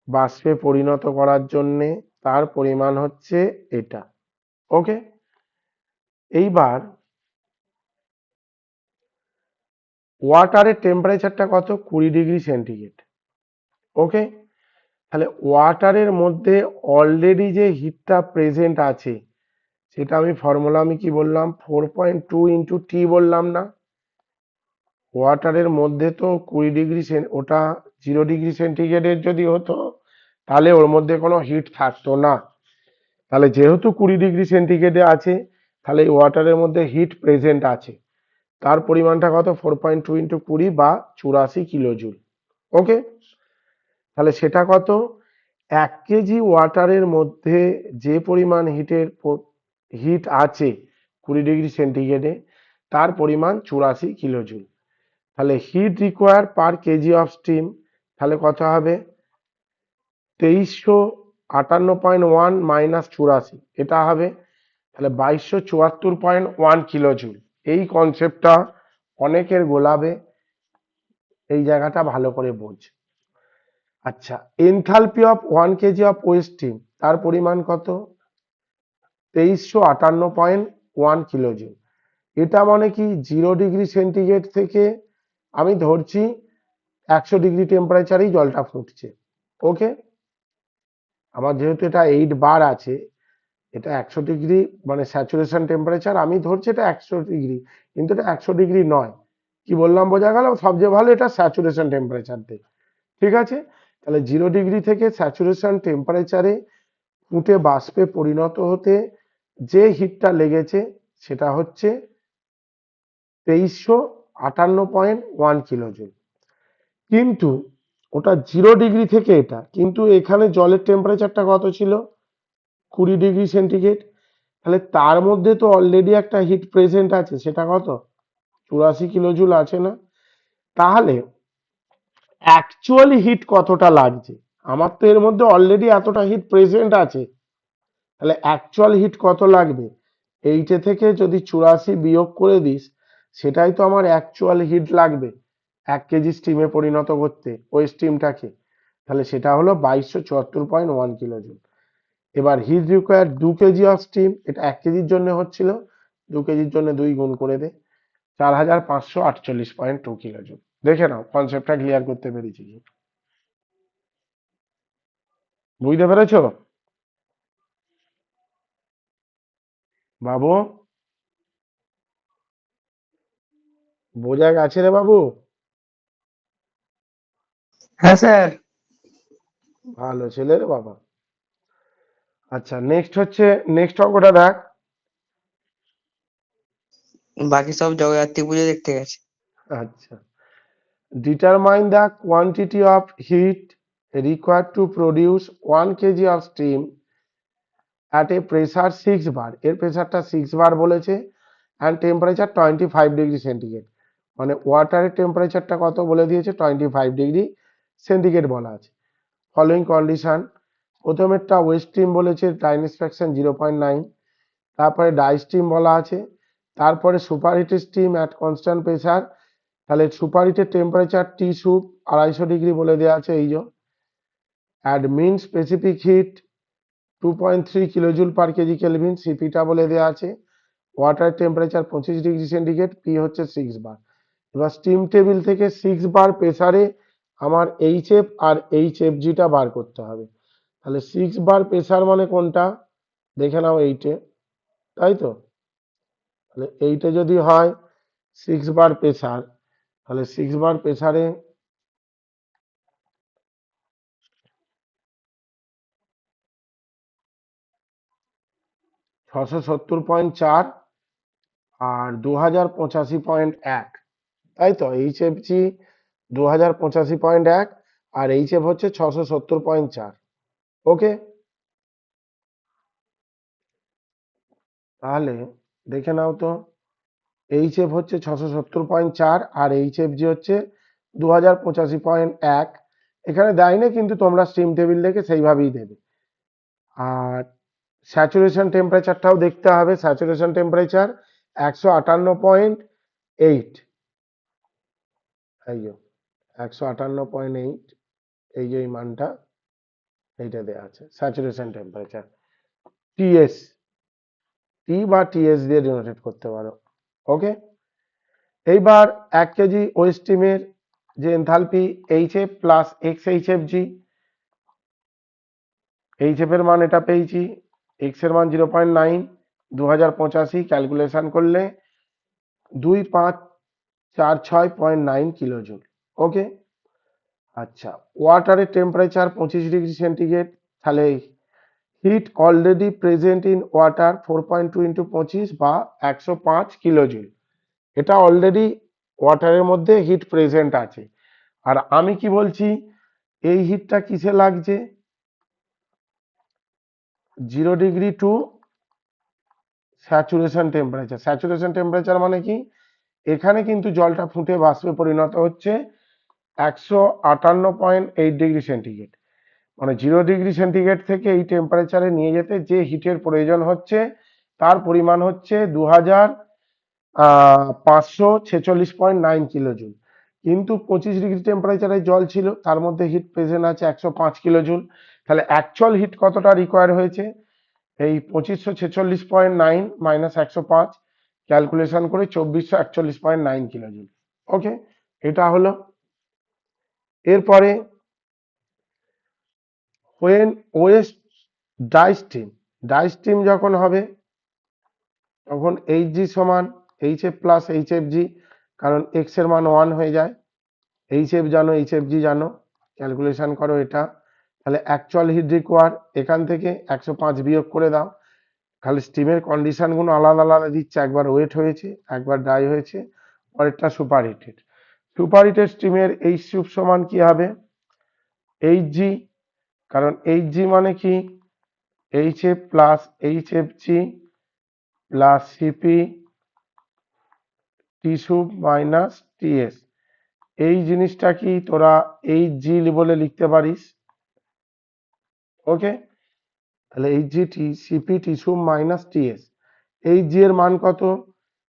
বাষ্পে পরিণত করার জন্য, তার পরিমাণ হচ্ছে এটা। ওকে, এইবার ওয়াটারের টেম্পারেচারটা কত, 20 ডিগ্রি সেন্টিগ্রেড। ওকে, তাহলে ওয়াটারের মধ্যে অলরেডি যে হিটটা প্রেজেন্ট আছে, সেটা আমি ফর্মুলা আমি কি বললাম, 4.2 ইন্টু টি বললাম না। ওয়াটারের মধ্যে তো 20 ডিগ্রি, ওটা 0 ডিগ্রি সেন্টিগ্রেডের যদি হতো তাহলে ওর মধ্যে কোনো হিট থাকতো না। তাহলে যেহেতু 20 ডিগ্রি সেন্টিগ্রেডে আছে, তাহলে ওয়াটারের মধ্যে হিট প্রেজেন্ট আছে, তার পরিমাণটা কত, 4.2 ইন্টু 20 বা 84 কিলোজুল। ওকে, তাহলে সেটা কত, 1 কেজি ওয়াটারের মধ্যে যে পরিমাণ হিট আছে 20 ডিগ্রি সেন্টিগ্রেডে, তার পরিমাণ 84 কিলোজুল। তাহলে heat require per KG of steam, তাহলে কত হবে, 58.1 মাইনাস 84, এটা হবে তাহলে 2274.1 কিলোজুল। এই কনসেপ্টটা অনেকের গোলাবে, এই জায়গাটা ভালো করে বোঝ। আচ্ছা, enthalpy of 1 KG of West steam, তার পরিমাণ কত? 2358.1 কিলোজুল। এটা মানে কি 0 ডিগ্রি সেন্টিগ্রেড থেকে আমি ধরছি 100 ডিগ্রি টেম্পারেচারেই জলটা ফুটছে। ওকে, আমার যেহেতু এটা 8 বার আছে, এটা 100 ডিগ্রি মানে স্যাচুরেশন টেম্পারেচার, আমি ধরছি এটা 100 ডিগ্রি, কিন্তু এটা 100 ডিগ্রি নয়। কি বললাম বোঝা গেল? সবচেয়ে ভালো এটা স্যাচুরেশন টেম্পারেচার দেয়। ঠিক আছে, তাহলে 0 ডিগ্রি থেকে স্যাচুরেশন টেম্পারেচারে ফুটে বাষ্পে পরিণত হতে যে হিটটা লেগেছে সেটা হচ্ছে 2358.1 কিলোজুল। কিন্তু ওটা 0 ডিগ্রি থেকে এটা, কিন্তু এখানে জলের টেম্পারেচারটা কত ছিল? 20 ডিগ্রি সেন্টিগ্রেড। তাহলে তার মধ্যে তো অলরেডি একটা হিট প্রেজেন্ট আছে, সেটা কত? 84 কিলোজুল আছে না? তাহলে অ্যাকচুয়ালি হিট কতটা লাগছে? আমার তো এর মধ্যে অলরেডি এতটা হিট প্রেজেন্ট আছে, তাহলে অ্যাকচুয়াল হিট কত লাগবে? এইটে থেকে যদি 84 বিয়োগ করে দিস, সেটাই তো আমার অ্যাকচুয়াল হিট লাগবে 1 কেজি স্টিমে পরিণত করতে ওই স্টিমটাকে। তাহলে সেটা হলো 2274.1 কিলোজুল। এবার heat required 2 KG of steam, এটা 1 কেজির জন্য হচ্ছিল, 2 কেজির জন্য 2 গুণ করে দে, 4548.2 কিলোজুল। দেখে নাও কনসেপ্টটা ক্লিয়ার করতে পেরেছি কি? বুঝতে পেরেছো বাবু? বোঝা গেছে রে বাবু? হ্যাঁ স্যার। ভালো ছেলে রে বাবা। আচ্ছা, নেক্সট অঙ্কটা দেখ। বাকি সব জগদ্ধাত্রী পুজো দেখতে গেছে। আচ্ছা, determine the quantity of heat required to produce 1 KG of steam at a pressure 6 বার। এর প্রেসারটা 6 বার বলেছে, অ্যান্ড টেম্পারেচার 25 ডিগ্রি সেন্টিগ্রেড। মানে ওয়াটারের টেম্পারেচারটা কত বলে দিয়েছে? 25 ডিগ্রি সেন্টিগ্রেড বলা আছে। ফলোইং কন্ডিশন, প্রথমেরটা ওয়েস্ট স্টিম বলেছে, টাইম এক্সট্রাকশন 0.9, তারপরে ডাই স্টিম বলা আছে, তারপরে super heated steam at constant pressure. তাহলে সুপার হিটের টেম্পারেচার টি সুপ 250 ডিগ্রি বলে দেওয়া আছে, এই যে। Add mean specific heat 2.3 kilojoule per kg kelvin, সিপিটা বলে দেওয়া আছে। Water temperature 25 degree centigrade, P হচ্ছে 6 বার। এবার স্টিম টেবিল থেকে 6 বার প্রেসারে আমার এইচএফ আর এইচএফজিটা বার করতে হবে। তাহলে 6 বার প্রেসার মানে কোনটা? দেখে নাও, এইটে, তাই তো? তাহলে এইটা যদি হয় 6 বার প্রেসার, তাহলে 6 বার প্রেসারে 670.4 আর 2085.1, তাই তো? এইচএফজি 2085.1 আর এইচএফ হচ্ছে 670.4। ওকে, তাহলে দেখে নাও তো, এইচএফ হচ্ছে 670.4 আর এইচএফজি হচ্ছে 2085.1। এখানে দেয়নি, কিন্তু তোমরা স্টিম টেবিল দেখে সেইভাবেই দেবে। আর স্যাচুরেশন টেম্পারেচারটাও দেখতে হবে। স্যাচুরেশন টেম্পারেচার 158.8, এই যে 158.8, এই যে এই মানটা, এইটা দেওয়া আছে স্যাচুরেশন টেম্পারেচার। টিএস, টি বা টিএস দিয়ে ডিনোটেট করতে পারো। ওকে, এইবার 1 কেজি ওয়েস্ট স্টিমের যে enthalpy HF plus X HFG, HF এর মান এটা পেয়েছি, এক্স এর মান 0.9, 2085 ক্যালকুলেশন করলে 2546.9 কিলোজুল। ওকে, আচ্ছা, ওয়াটারের টেম্পারেচার 25 ডিগ্রি সেন্টিগ্রেড, তাহলে heat already present in water 4.2 into 25 বা 105 কিলোজুল। এটা অলরেডি ওয়াটারের মধ্যে হিট প্রেজেন্ট আছে। আর আমি কি বলছি, এই হিটটা কিসে লাগছে? 0 degree to saturation temperature. Saturation temperature মানে কি? এখানে কিন্তু জলটা ফুটে বাষ্পে পরিণত হচ্ছে 158.8 ডিগ্রি সেন্টিগ্রেড। মানে 0 ডিগ্রি সেন্টিগ্রেড থেকে এই টেম্পারেচারে নিয়ে যেতে যে হিটের প্রয়োজন হচ্ছে তার পরিমাণ হচ্ছে 2546.9 কিলোজুল। কিন্তু 25 ডিগ্রি টেম্পারেচারে জল ছিল, তার মধ্যে হিট প্রেজেন্ট আছে 105 কিলোজুল। তাহলে অ্যাকচুয়াল হিট কতটা রিকোয়ার হয়েছে? এই 2546.9 মাইনাস 105 ক্যালকুলেশন করে 2441.9 কিলোজুল। ওকে, এটা হলো। এরপরে when ওয়েস্ট ডাইস্টিম যখন হবে তখন Hg সমান HF প্লাস HFG, কারণ x এর মান 1 হয়ে যায়। HF জানো, HFG জানো, ক্যালকুলেশন করো এটা। তাহলে অ্যাকচুয়াল হিট রিকোয়ার এখান থেকে 105 বিয়োগ করে দাও। খালি স্টিমের কন্ডিশনগুলো আলাদা আলাদা দিচ্ছে, একবার ওয়েট হয়েছে, একবার ড্রাই হয়েছে, পরেরটা সুপার হিটেড। সুপার হিটেড স্টিমের Hsub সমান কি হবে? Hg, কারণ Hg মানে কি HF plus HFG plus CP T sub minus T S. এই জিনিসটা কি তোরা Hg বলে লিখতে পারিস। ওকে, তাহলে Hg টি CP T sub minus T S. Hg এর মান কত?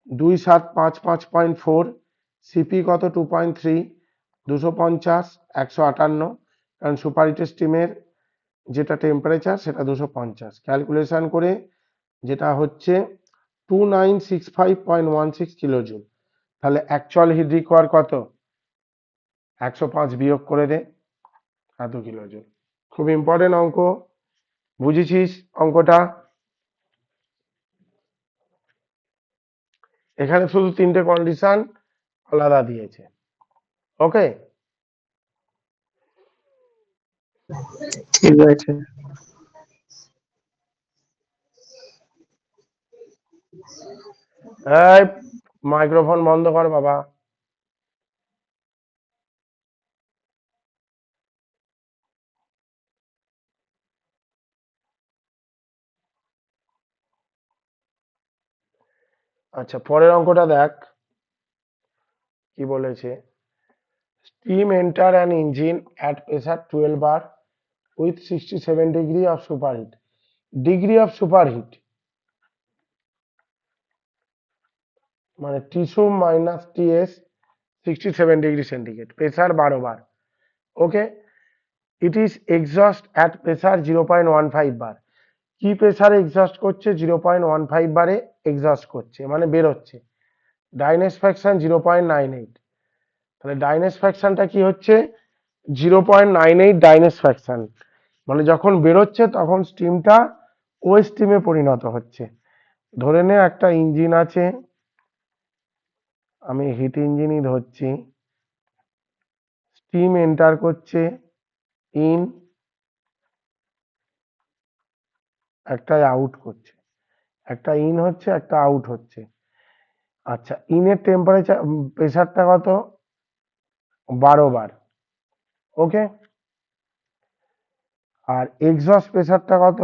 2755.4, সিপি কত 2.3, 250, 158, কারণ সুপার হিটেড স্টিমের যেটা টেম্পারেচার সেটা 250, ক্যালকুলেশন করে যেটা হচ্ছে 2965.16 কিলোজুল। তাহলে অ্যাকচুয়াল হিট রিকোয়ার কত? 105 বিয়োগ করে দে, এত কিলোজুল। খুব ইম্পর্টেন্ট অঙ্ক, বুঝেছিস অঙ্কটা? এখানে শুধু 3টে কন্ডিশন আলাদা দিয়েছে। ওকে, ঠিক আছে। এই মাইক্রোফোন বন্ধ কর বাবা। আচ্ছা, পরের অঙ্কটা দেখ কি বলেছে। Steam enter an engine at pressure 12 bar with 67 degree of superheat. Degree of superheat মানে tissue minus T S 67 degree centigrade, pressure 12 bar. Okay, it is exhaust at pressure 0.15 বার। কি প্রেসারে এক্সস্ট করছে? 0.15 বারে এক্সস্ট করছে, মানে বেরোচ্ছে। ডাইনেস ফ্র্যাকশন 0.98। তাহলে ডাইনেস ফ্র্যাকশনটা কি হচ্ছে? 0.98 ডাইনেস ফ্র্যাকশন, মানে যখন বেরোচ্ছে তখন স্টিমটা ও স্টিমে পরিণত হচ্ছে। ধরে নে একটা ইঞ্জিন আছে, আমি হিট ইঞ্জিনই ধরছি, স্টিম এন্টার করছে ইন, একটা আউট করছে, একটা ইন হচ্ছে একটা আউট হচ্ছে। আচ্ছা, ইনের টেম্পারেচার প্রেসারটা কত? 12 বার। ওকে, আর এক্সস্ট প্রেসারটা কত?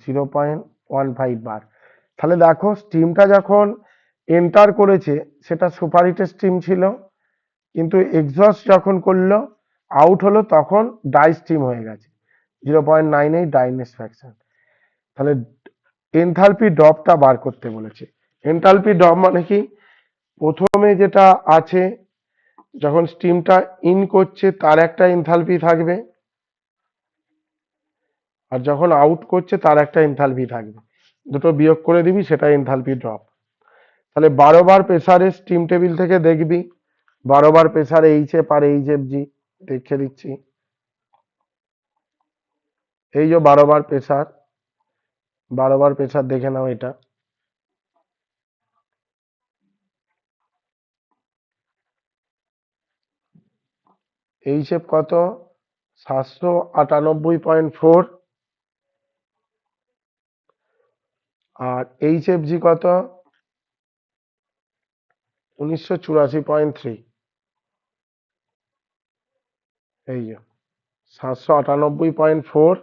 0.15 বার। তাহলে দেখো স্টিমটা যখন এন্টার করেছে সেটা সুপার হিটেড স্টিম ছিল, কিন্তু এক্সস্ট যখন করলো আউট হলো তখন ডাই স্টিম হয়ে গেছে, 0.98 ডাইনেস ফ্র্যাকশন। তাহলে এনথালপি ড্রপটা বার করতে বলেছে। এনথালপি ড্রপ মানে কি? প্রথমে যেটা আছে, যখন স্টিমটা ইন করছে তার একটা এনথালপি থাকবে, আর যখন আউট করছে তার একটা এনথালপি থাকবে, দুটো বিয়োগ করে দিবি, সেটা এনথালপি ড্রপ। তাহলে 12 বার প্রেসারে স্টিম টেবিল থেকে দেখবি, 12 বার প্রেসারে এইচএফ আর এইচএফজি দেখে দিচ্ছি। এই যে 12 বার প্রেসার, 12 বার প্রেসার দেখে নাও এটা। এইচএফ কত? 798.4, আর এইচএফজি কত? 1984.3। এই যে 798.4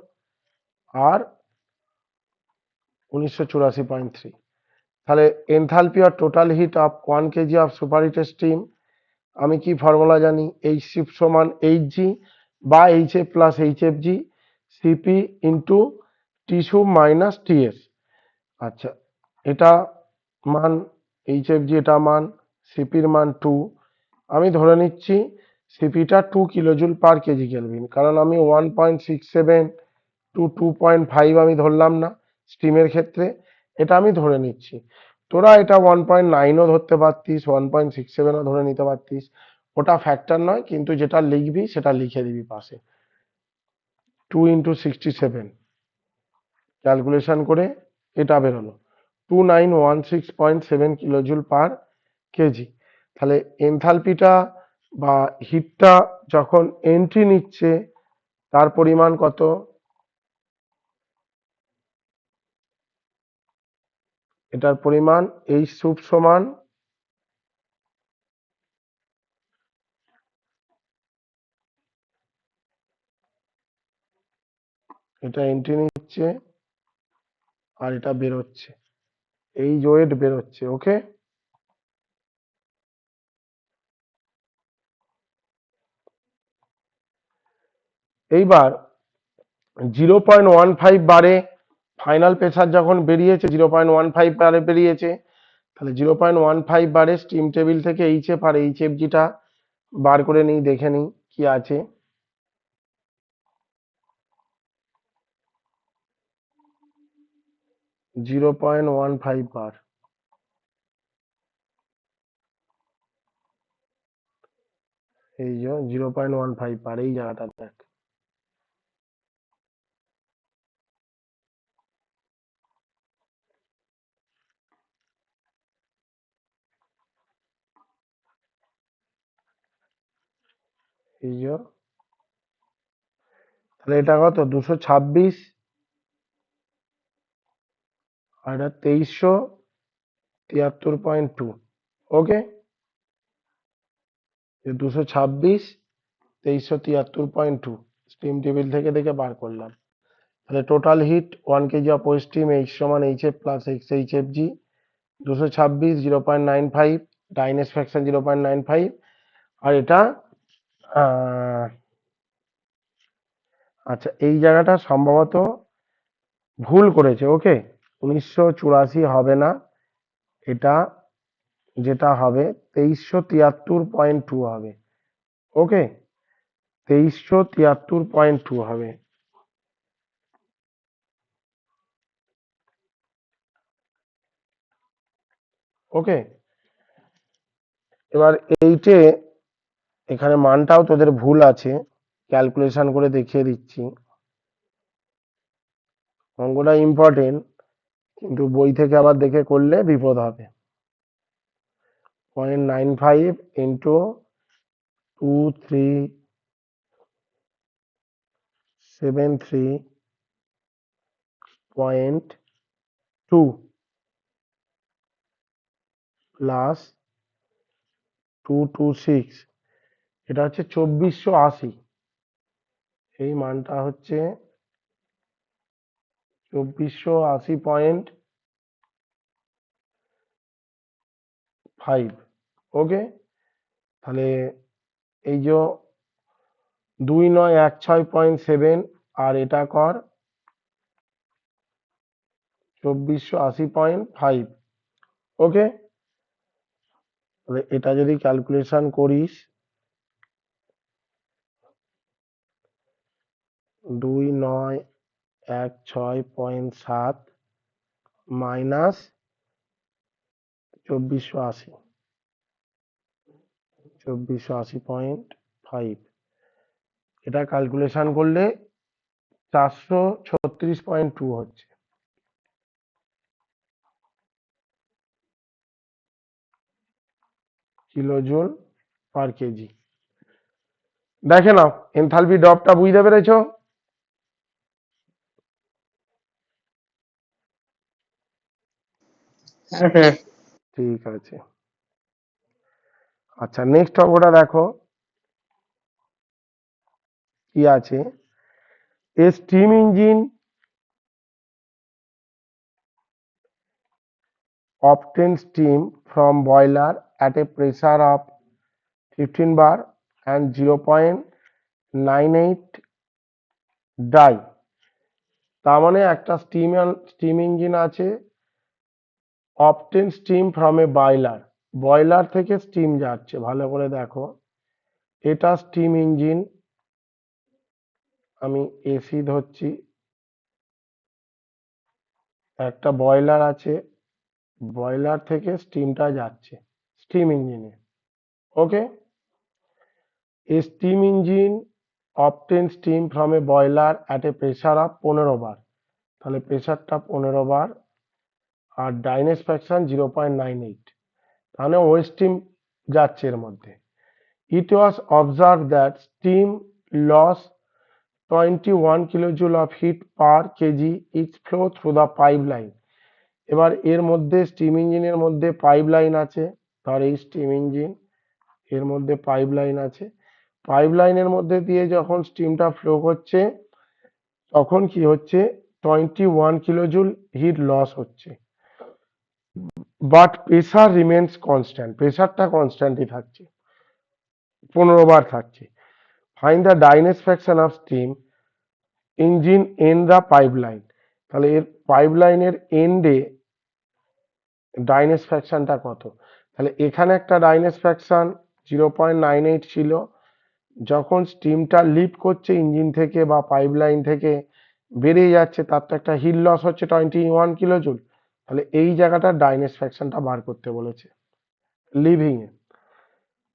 আর 1984.3। তাহলে enthalpy or total heat of 1 KG of super heated steam, আমি কি ফর্মুলা জানি? Hsub সমান Hg বা HF plus HFG CP into tissue minus T S. আচ্ছা, এটা মান HFG, এটা মান সিপির মান 2। আমি ধরে নিচ্ছি সিপিটা 2 কিলোজুল/কেজি কেলভিন, কারণ আমি 1.67 টু 2.5 আমি ধরলাম না স্টিমের ক্ষেত্রে, এটা আমি ধরে নিচ্ছি। তোরা এটা 1.9ও ধরতে পারতিস, 1.67ও ধরে নিতে পারতিস, ওটা ফ্যাক্টর নয়, কিন্তু যেটা লিখবি সেটা লিখে দিবি পাশে। 2 × 67 ক্যালকুলেশন করে এটা বেরোলো 2916.7 কিলোজুল/কেজি। তাহলে এনথালপিটা বা হিটটা যখন এন্ট্রি নিচ্ছে তার পরিমাণ কত? এটার পরিমাণ H সুপ সমান এটা এন্ট্রি নিচ্ছে আর এটা বেরোচ্ছে, এই ওয়েট বেরোচ্ছে। ওকে, এইবার 0.15 বারে ফাইনাল প্রেসার যখন বেরিয়েছে, 0.15 বারে বেরিয়েছে, তাহলে 0.15 বারে স্টিম টেবিল থেকে HF আর HFGটা বার করে নিই, দেখে নিই কি আছে। 0.15 বার, এই যে 0.15 বার, এই জায়গাটা দেখ। এই যে, তাহলে এটা কত? 226 আর এটা 2373.2। ওকে, 226 2373.2 স্টিম টেবিল থেকে দেখে বার করলাম। তাহলে total heat 1 KG of steam H সমান HF plus HFG, 226 0.95, dryness fraction 0.95, আর এটা আচ্ছা, এই জায়গাটা সম্ভবত ভুল করেছে। ওকে, 1984 হবে না, এটা যেটা হবে 2373.2 হবে। ওকে, 2373.2 হবে। ওকে, এবার এইটে এখানে মানটাও তোদের ভুল আছে, ক্যালকুলেশন করে দেখিয়ে দিচ্ছি। অঙ্কটা ইম্পর্টেন্ট, কিন্তু বই থেকে আবার দেখে করলে বিপদ হবে। 0.95 ইন্টু 2373.2 প্লাস 226, এটা হচ্ছে 2480। এই মানটা হচ্ছে 2480.5। ওকে, তাহলে এই যে 2916.7 আর এটা কর 2480.5। ওকে, তাহলে এটা যদি ক্যালকুলেশন করিস, 2916.7 মাইনাস 2480, 2480.5, এটা ক্যালকুলেশন করলে 436.2 হচ্ছে। কিলোজুল/কেজি। দেখে নাও এনথালপি ড্রপটা বুঝতে পেরেছো? হ্যাঁ স্যার। ঠিক আছে। আচ্ছা, নেক্সট অঙ্কটা দেখো কি আছে। A steam engine obtains steam from boiler at a pressure of 15 bar and 98 ডাই। তার মানে একটা স্টিম ইঞ্জিন আছে, obtain steam from a boiler, boiler থেকে স্টিম যাচ্ছে, ভালো করে দেখো, এটা স্টিম ইঞ্জিন, আমি এসি ধরছি, একটা বয়লার আছে, বয়লার থেকে স্টিমটা যাচ্ছে স্টিম ইঞ্জিনে। ওকে, a steam engine obtains steam from a boiler at a pressure of 15 bar, তাহলে প্রেসারটা 15 বার, আর ডাইনেস ফ্র্যাকশন 0.98, তাহলে ও স্টিম যাচ্ছে এর মধ্যে। It was observed that steam loss 21 kilojoule of heat per kg each flow through the pipeline। এবার এর মধ্যে steam ইঞ্জিনের মধ্যে পাইপ লাইন আছে, ধর এই স্টিম ইঞ্জিন, এর মধ্যে পাইপ লাইন আছে, পাইপ লাইনের মধ্যে দিয়ে যখন স্টিমটা ফ্লো করছে তখন কি হচ্ছে, 21 কিলোজুল হিট লস হচ্ছে, বাট প্রেসার রিমেন্স কনস্ট্যান্ট, প্রেসারটা কনস্ট্যান্টই থাকছে, 15 বার থাকছে। Find the dryness fraction of steam engine in the pipe line, তাহলে এর পাইপ লাইনের এন্ডে ডাইনেস ফ্র্যাকশনটা কত, তাহলে এখানে একটা ডাইনেস ফ্র্যাকশন 0.98 ছিল, যখন স্টিমটা লিভ করছে ইঞ্জিন থেকে বা পাইপ লাইন থেকে বেরিয়ে যাচ্ছে, তার তো একটা হিট লস হচ্ছে 21 কিলোজুল, তাহলে এই জায়গাটা ডাইনেস ফ্র্যাকশনটা বার করতে বলেছে লিভিং এ।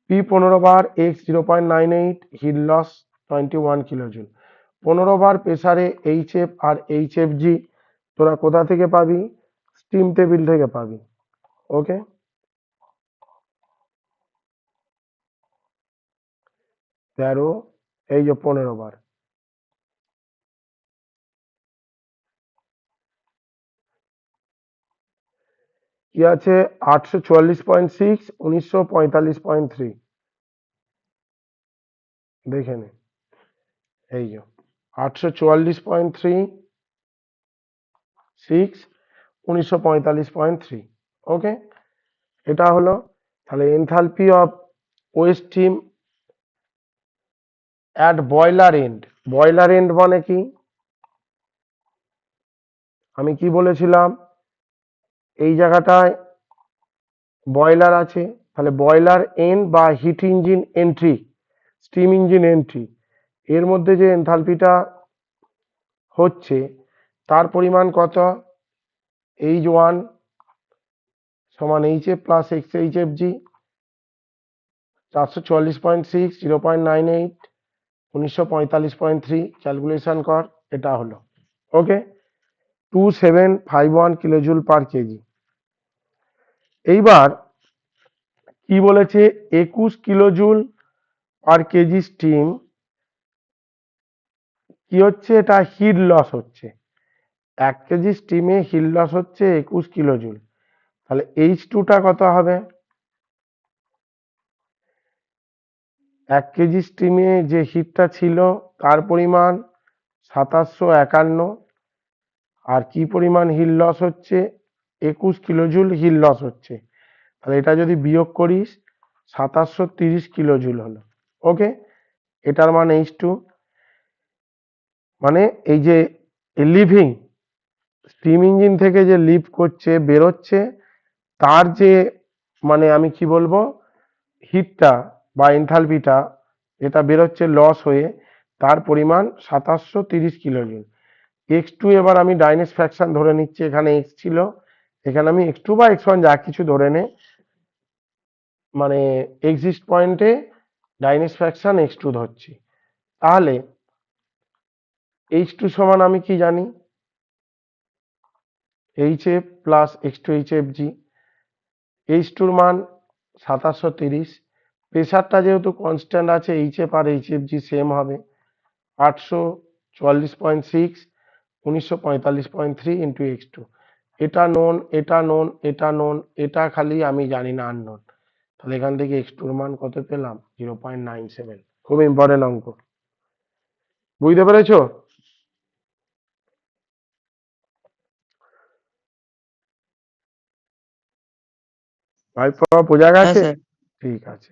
পি 15 বার এক্স 0.98, হিট লস 21 কিলোজুল, 15 বার প্রেসারে এইচ এফ আর এইচ এফ জি তোরা কোথা থেকে পাবি, স্টিম টেবিল থেকে পাবি। ওকে, তেরো, এই যে 15 বার, কি আছে 844.6, 1945.3, দেখে নে, এই যে 844.36, 1945.3। ওকে, এটা হলো, তাহলে enthalpy of West steam at boiler end, boiler end মানে কি, আমি কি বলেছিলাম, এই জায়গাটায় বয়লার আছে, তাহলে বয়লার এন্ড বা hit engine entry, steam engine entry, এর মধ্যে যে এনথালপিটা হচ্ছে তার পরিমাণ কত, এইচ ওয়ান সমান H F plus x H F জি, 444.6, 0.98, 1945.3, ক্যালকুলেশন কর, এটা হলো। ওকে, 2751 কিলোজুল পার কেজি। এইবার কি বলেছে, 21 কিলোজুল পার কেজি স্টিম কি হচ্ছে, এটা হিট লস হচ্ছে, 1 কেজি স্টিমে হিট লস হচ্ছে 21 কিলোজুল, তাহলে এইচ টুটা কত হবে, 1 কেজি স্টিমে যে হিটটা ছিল তার পরিমাণ 2751, আর কি পরিমাণ হিট লস হচ্ছে, 21 কিলোজুল হিট লস হচ্ছে, তাহলে এটা যদি বিয়োগ করিস 2730 কিলোজুল হলো। ওকে, এটার মান এইচ টু, মানে এই যে লিভিং স্টিম ইঞ্জিন থেকে যে লিভ করছে বেরোচ্ছে তার যে, মানে আমি কি বলবো, হিটটা বা এনথালপিটা যেটা বেরোচ্ছে লস হয়ে, তার পরিমাণ 2730 কিলোজুল। এক্স টু এবার আমি ডাইনেস ফ্র্যাকশন ধরে নিচ্ছি, এখানে এক্স ছিল, এখানে আমি এক্স টু বা এক্স ওয়ান যা কিছু ধরে নে, মানে এক্সিস্ট পয়েন্টে ডাইনেস ফ্র্যাকশন এক্স টু ধরছি, তাহলে এইচ টু সমান আমি কি জানি, H F plus X two H F G, H টুর মান 2730, প্রেসারটা যেহেতু কনস্ট্যান্ট আছে এইচ এফ আর এইচ এফ জি সেম হবে, 844.6, 1945.3 ইন্টু এক্স টু, এটা নোন, এটা নোন, এটা নোন, এটা খালি আমি জানি না আননোন, তাহলে এখান থেকে এক্স টুর মান কত পেলাম, 0.97। খুব ইম্পর্টেন্ট অঙ্ক, বুঝতে পেরেছো ভাই, বোঝা হ্যাঁ গেছে, স্যার। ঠিক আছে।